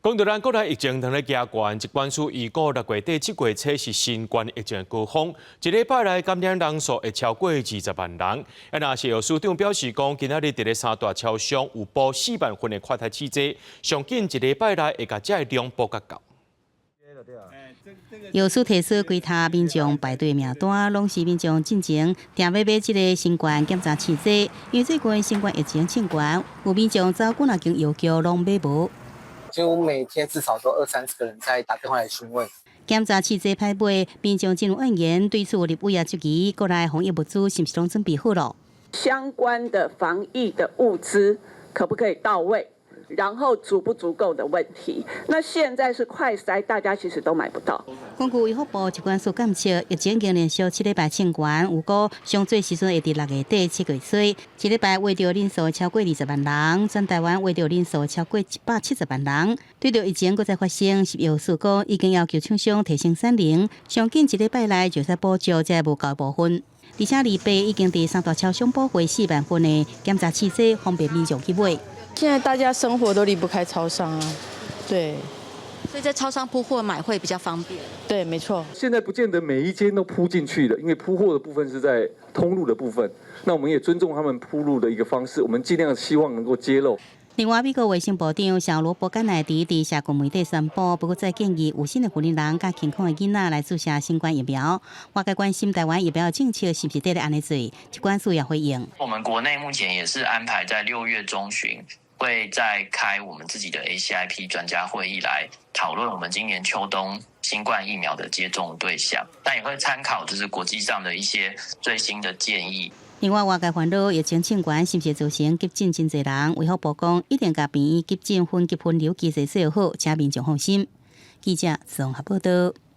讲到咱国内疫情đang咧加悬，疾管署预估6月底7月初是新冠疫情的高峰，一礼拜来感染人数会超过20万人。若是由署长表示讲，今仔日伫咧三大超商有报4万份的快筛试剂，上紧一礼拜内会甲这量报甲到。 药师提示其他民众排队名单，拢是民众进前定要买这个新冠检查试剂，因为最近新冠疫情清悬，有民众早几经要求拢买无。几乎每天至少都20-30个人在打电话来询问。检查试剂歹买，民众真有怨言，对此立委也质疑，国内防疫物资是不是拢准备好了？相关的防疫的物资可不可以到位？ 然后足不足够的问题，那现在是快筛，大家其实都买不到。根据卫福部疾管署监测，疫情已经连续7礼拜清悬，有估上最时阵会伫6月底7月初，一礼拜话着人数超过20万人，全台湾话着人数超过170万人。对着疫情再发生，药师讲已经要求厂商提升产能，上紧一礼拜内就使补足这无够部分。而且礼拜已经伫三大超商补回4万份的检查试剂，方便民众去买。 现在大家生活都离不开超商啊，对，所以在超商铺货买会比较方便。对，没错。现在不见得每一间都铺进去了，因为铺货的部分是在通路的部分。那我们也尊重他们铺路的一个方式，我们尽量希望能够揭露。 另外，美国卫生部长小罗伯甘乃迪伫社群媒体宣布，不过再建议有新的年龄人甲健康的囡仔来注射新冠疫苗。外界关心台湾疫苗政策是不是得咧安尼做，疾管署也回应。我们国内目前也是安排在6月中旬。 会再开我们自己的 ACIP 专家会议来讨论我们今年秋冬新冠疫苗的接种对象，但也会参考就是国际上的一些最新的建议。另外，外界烦恼疫情清悬是不是造成急诊真侪人？卫福部讲一定甲病院急诊分级分流机制做好，请民众放心。记者综合报道。